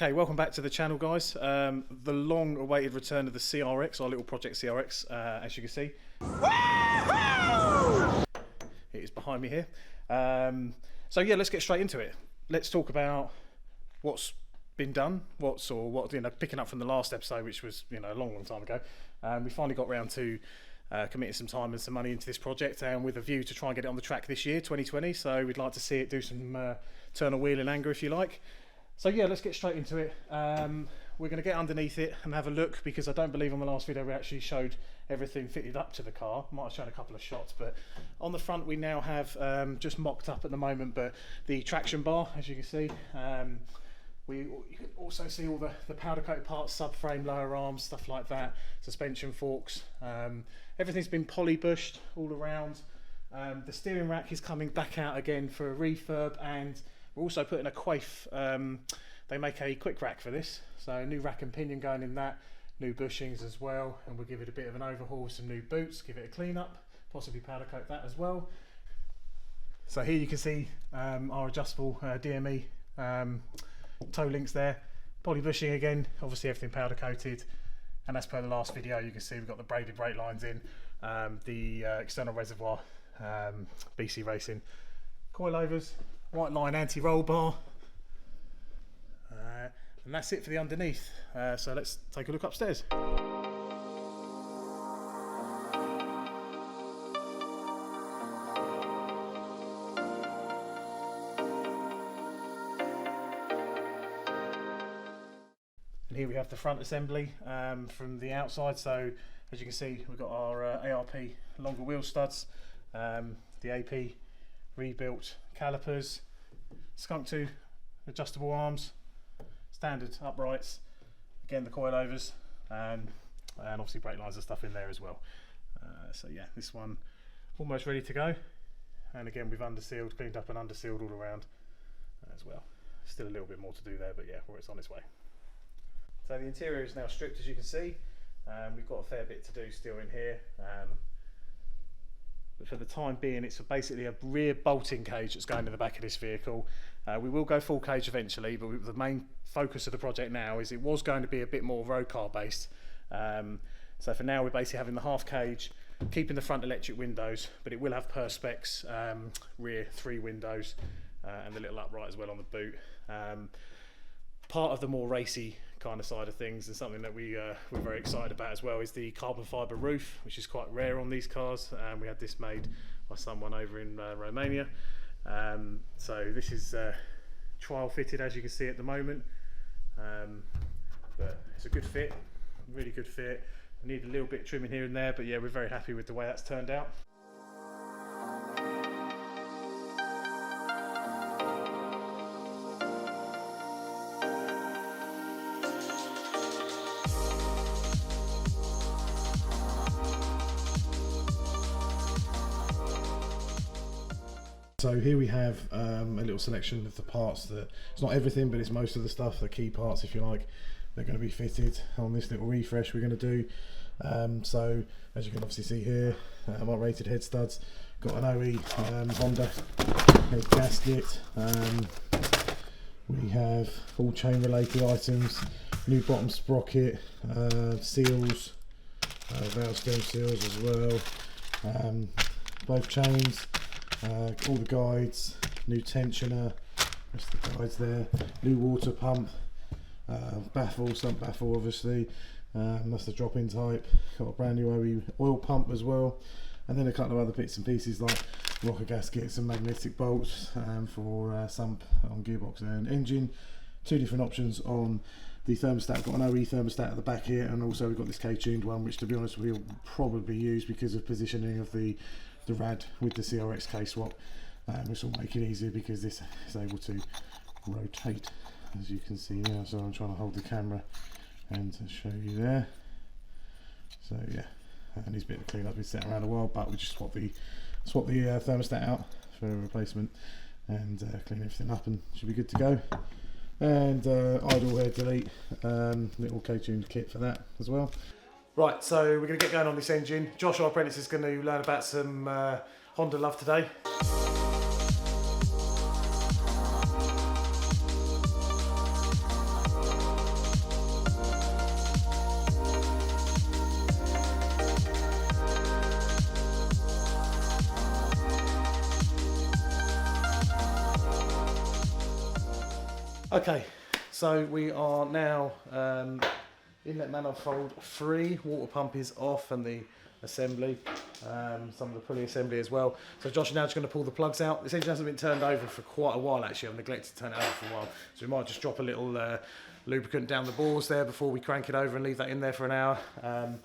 Okay, welcome back to the channel, guys. The long-awaited return of the CRX, our little project CRX, as you can see. It is behind me here. So yeah, let's get straight into it. Let's talk about what's been done, picking up from the last episode, which was a long time ago. We finally got round to committing some time and some money into this project, and with a view to try and get it on the track this year, 2020. So we'd like to see it do some turn a wheel in anger, if you like. So yeah, let's get straight into it. We're going to get underneath it and have a look, because I don't believe on the last video we actually showed everything fitted up to the car. Might have shown a couple of shots, but on the front we now have just mocked up at the moment, but the traction bar, as you can see. You can also see all the powder coated parts, subframe, lower arms, stuff like that, suspension forks. Everything's been poly bushed all around. The steering rack is coming back out again for a refurb, and we're also putting a coif. They make a quick rack for this, so a new rack and pinion going in that, new bushings as well, and we'll give it a bit of an overhaul, some new boots, give it a clean up, possibly powder coat that as well. So here you can see our adjustable DME toe links there, poly bushing again, obviously everything powder coated, and as per the last video you can see we've got the braided brake lines in, the external reservoir, BC Racing coilovers, white line anti-roll bar, and that's it for the underneath. So let's take a look upstairs. And here we have the front assembly from the outside. So as you can see, we've got our ARP longer wheel studs, the AP rebuilt calipers, skunk tooth adjustable arms, standard uprights, again the coilovers, and obviously brake lines and stuff in there as well. So yeah, this one almost ready to go, and again we've undersealed, cleaned up and undersealed all around as well. Still a little bit more to do there, but yeah, it's on its way. So the interior is now stripped, as you can see. We've got a fair bit to do still in here. But for the time being, it's basically a rear bolting cage that's going in the back of this vehicle. We will go full cage eventually, but the main focus of the project now is it was going to be a bit more road car based. So for now, we're basically having the half cage, keeping the front electric windows, but it will have Perspex rear 3 windows and the little upright as well on the boot. Part of the more racy kind of side of things, and something that we're very excited about as well, is the carbon fibre roof, which is quite rare on these cars. We had this made by someone over in Romania. So this is trial fitted, as you can see at the moment, but it's a good fit, really good fit. We need a little bit of trimming here and there, but yeah, we're very happy with the way that's turned out. So here we have a little selection of the parts that, it's not everything, but it's most of the stuff, the key parts if you like, they're going to be fitted on this little refresh we're going to do. So as you can obviously see here, our rated head studs, got an OE Honda head gasket, we have all chain related items, new bottom sprocket, seals, valve stem seals as well, both chains, all the guides, new tensioner, rest of the guides there, new water pump, baffle, sump baffle obviously, that's the drop-in type, got a brand new OE oil pump as well, and then a couple of other bits and pieces like rocker gaskets and magnetic bolts for sump on gearbox and engine. 2 different options on the thermostat, got an OE thermostat at the back here, and also we've got this K-tuned one, which to be honest we'll probably use because of positioning of the rad with the Crx-K swap, which will make it easier because this is able to rotate, as you can see now. So I'm trying to hold the camera and to show you there. So yeah, and this bit of clean up is set around a while, but we just swap the thermostat out for a replacement and clean everything up, and should be good to go. And idle air delete, little K-tuned kit for that as well. Right, so we're going to get going on this engine. Josh, our apprentice, is going to learn about some Honda love today. Okay, so we are now inlet manifold free, water pump is off, and the assembly, some of the pulley assembly as well. So Josh is now just going to pull the plugs out. This engine hasn't been turned over for quite a while actually. I've neglected to turn it over for a while, so we might just drop a little lubricant down the bores there before we crank it over and leave that in there for an hour. But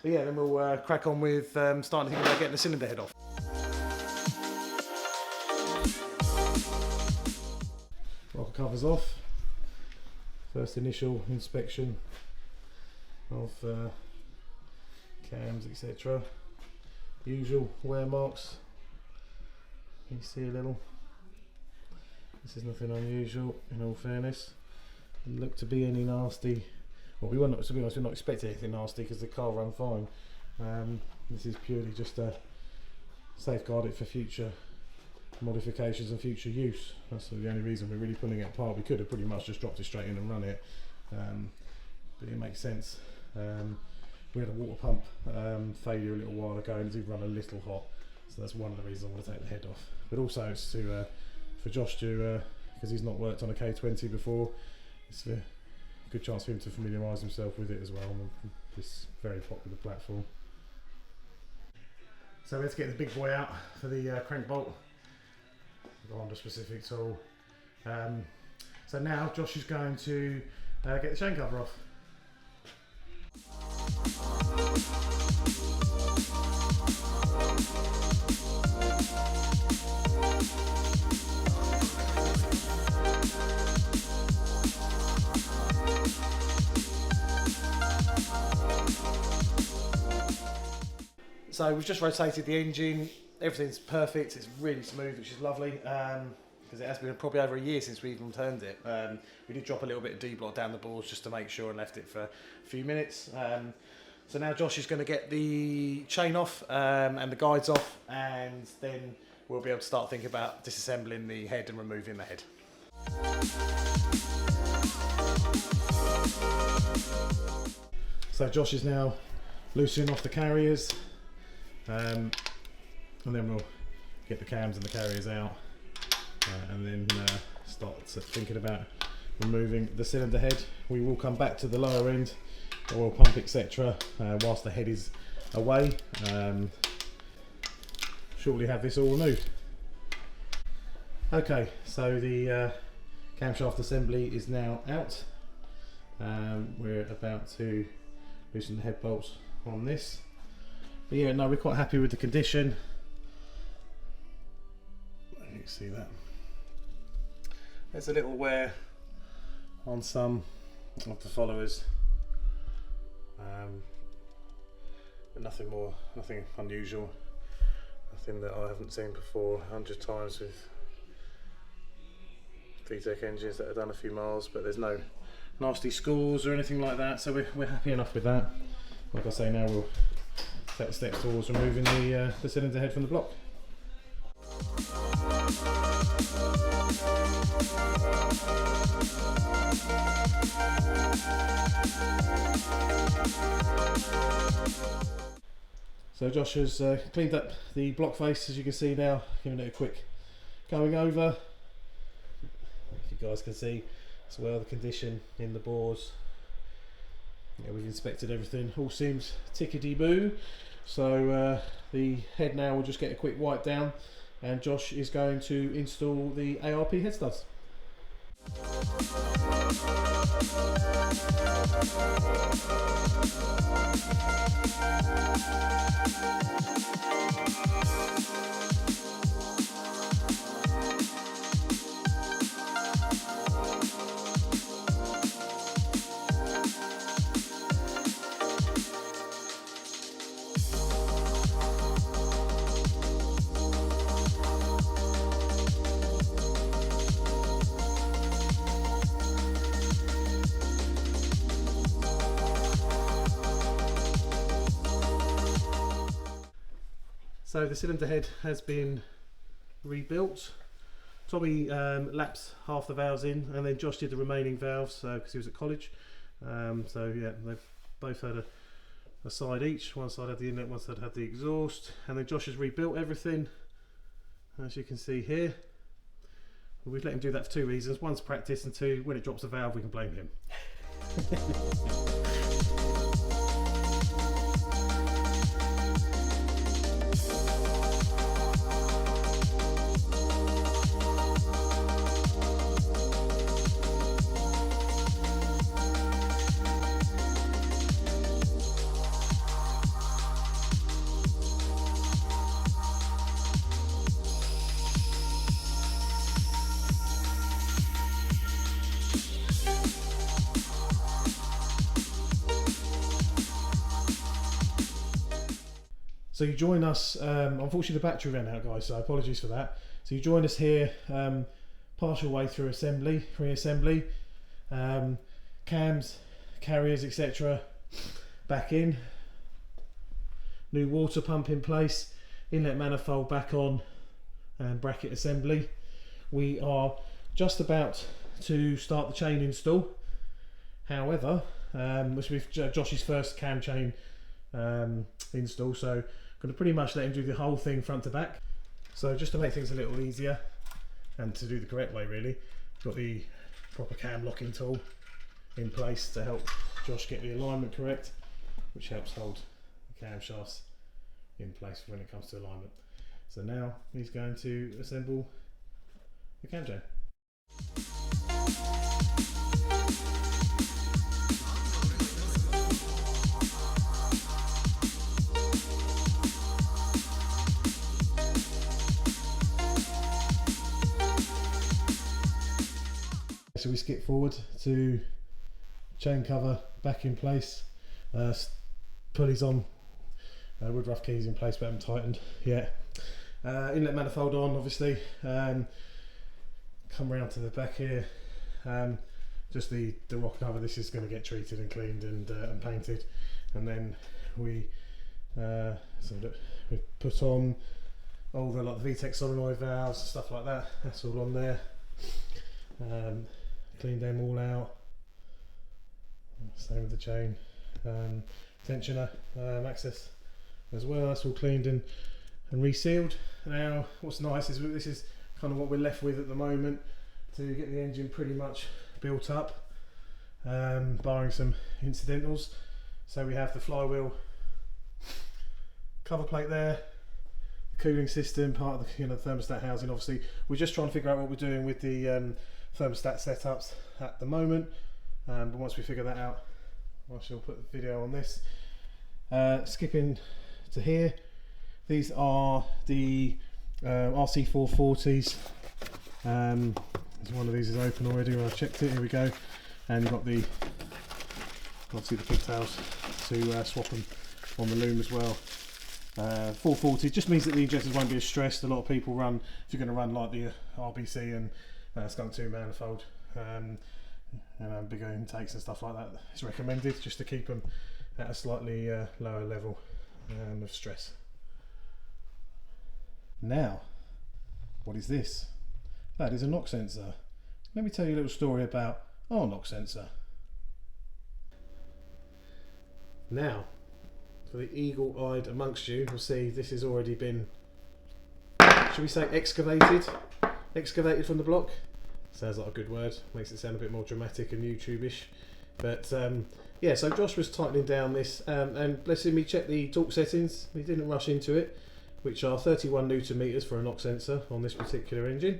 yeah, then we'll crack on with starting to think about getting the cylinder head off. Rocker covers off. First initial inspection of cams, etc. Usual wear marks. You see a little. This is nothing unusual in all fairness. Doesn't look to be any nasty. Well, we were not, to be honest, we're not expecting anything nasty because the car ran fine. This is purely just to safeguard it for future modifications and future use. That's the only reason we're really pulling it apart. We could have pretty much just dropped it straight in and run it, but it makes sense. We had a water pump failure a little while ago and it did run a little hot, so that's one of the reasons I want to take the head off. But also it's to for Josh to, because he's not worked on a K20 before, it's a good chance for him to familiarise himself with it as well on this very popular platform. So let's get the big boy out for the crank bolt. The Honda specific tool. So now Josh is going to get the chain cover off. So we've just rotated the engine, everything's perfect, it's really smooth, which is lovely, because it has been probably over a year since we even turned it. We did drop a little bit of D-block down the boards just to make sure and left it for a few minutes. So now Josh is going to get the chain off and the guides off, and then we'll be able to start thinking about disassembling the head and removing the head. So Josh is now loosening off the carriers. And then we'll get the cams and the carriers out, and then start thinking about removing the cylinder head. We will come back to the lower end, oil pump, etc. Whilst the head is away. Shortly have this all removed. Okay, so the camshaft assembly is now out. We're about to loosen the head bolts on this. But yeah, no, we're quite happy with the condition. You can see that. There's a little wear on some of the followers, but nothing unusual, nothing that I haven't seen before 100 times with VTEC engines that have done a few miles. But there's no nasty scores or anything like that, so we're happy enough with that. Like I say, now we'll take the steps towards removing the cylinder head from the block. So Josh has cleaned up the block face, as you can see now, giving it a quick going over. If you guys can see as well the condition in the bores. Yeah, we've inspected everything, all seems tickety-boo. So the head now will just get a quick wipe down, and Josh is going to install the ARP head studs. So the cylinder head has been rebuilt. Tommy laps half the valves in, and then Josh did the remaining valves because he was at college. So yeah, they've both had a side each. One side had the inlet, one side had the exhaust, and then Josh has rebuilt everything, as you can see here. We've let him do that for 2 reasons. One's practice, and 2, when it drops a valve, we can blame him. So you join us, unfortunately the battery ran out, guys, so apologies for that. So you join us here, partial way through assembly, reassembly, cams, carriers, etc. back in, new water pump in place, inlet manifold back on, and bracket assembly. We are just about to start the chain install. However, this will be Josh's first cam chain install, so I'm going to pretty much let him do the whole thing front to back. So just to make things a little easier and to do the correct way really, got the proper cam locking tool in place to help Josh get the alignment correct, which helps hold the cam shafts in place when it comes to alignment. So now he's going to assemble the cam chain. So we skip forward to chain cover back in place, pulleys on, wood rough keys in place but haven't tightened yet. Inlet manifold on, obviously. Come round to the back here. Just the rocker cover, this is going to get treated and cleaned and painted, and then we we put on all the like the VTEC solenoid valves and stuff like that. That's all on there. Cleaned them all out. Same with the chain tensioner access as well. That's all cleaned and resealed. Now what's nice is this is kind of what we're left with at the moment to get the engine pretty much built up, barring some incidentals. So we have the flywheel cover plate there, the cooling system, part of the thermostat housing. Obviously we're just trying to figure out what we're doing with the thermostat setups at the moment, but once we figure that out I shall put the video on this. Skipping to here, these are the RC440s. One of these is open already when I've checked it. Here we go, and you've got the obviously the pigtails to swap them on the loom as well. 440 just means that the injectors won't be as stressed. A lot of people run, if you're going to run like the RBC and skunk 2 manifold, bigger intakes and stuff like that, it's recommended just to keep them at a slightly lower level of stress. Now, what is this? That is a knock sensor. Let me tell you a little story about our knock sensor. Now, for the eagle-eyed amongst you, will see this has already been, should we say, excavated from the block. Sounds like a good word, makes it sound a bit more dramatic and YouTube-ish. But yeah, so Josh was tightening down this, and bless him, he checked the torque settings. He didn't rush into it, which are 31 Newton meters for a knock sensor on this particular engine.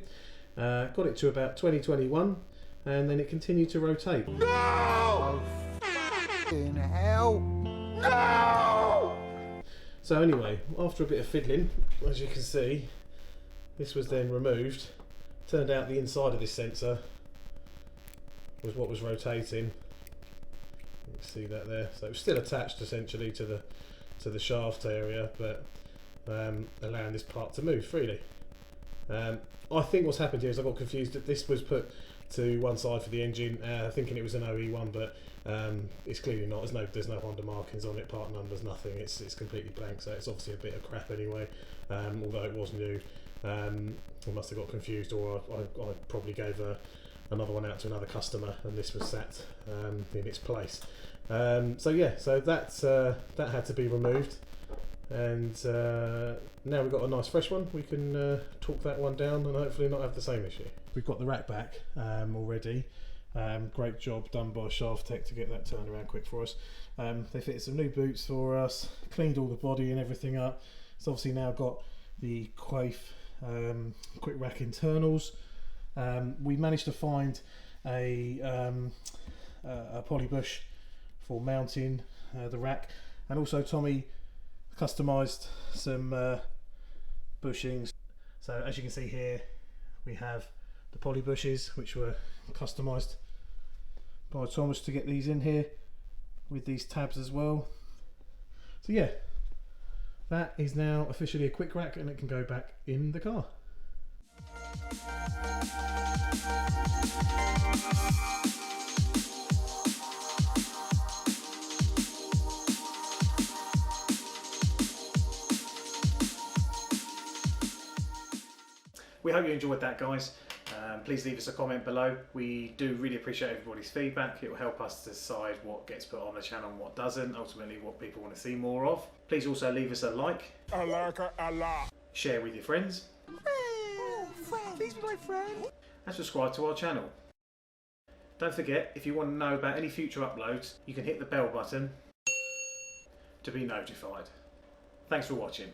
Got it to about 20-21, and then it continued to rotate. No! In hell! No! So anyway, after a bit of fiddling, as you can see, this was then removed. Turned out the inside of this sensor was what was rotating. You can see that there. So it was still attached essentially to the shaft area, but allowing this part to move freely. I think what's happened here is I got confused that this was put to one side for the engine, thinking it was an OE one, but it's clearly not. There's no Honda markings on it, part numbers, nothing. It's completely blank, so it's obviously a bit of crap anyway. Although it was new, I must have got confused, or I probably gave another one out to another customer, and this was sat in its place. So yeah, so that had to be removed. And now we've got a nice fresh one, we can torque that one down and hopefully not have the same issue. We've got the rack back already. Great job done by Shaft Tech to get that turned around quick for us. They fitted some new boots for us, cleaned all the body and everything up. It's obviously now got the Quaif quick rack internals. We managed to find a poly bush for mounting the rack, and also Tommy customised some bushings. So as you can see here, we have the poly bushes which were customised by Thomas to get these in here with these tabs as well. So yeah, that is now officially a quick rack and it can go back in the car. We hope you enjoyed that, guys. Please leave us a comment below. We do really appreciate everybody's feedback. It will help us decide what gets put on the channel and what doesn't, ultimately what people want to see more of. Please also leave us a like. Share with your friends. Please be my friend. And subscribe to our channel. Don't forget, if you want to know about any future uploads, you can hit the bell button to be notified. Thanks for watching.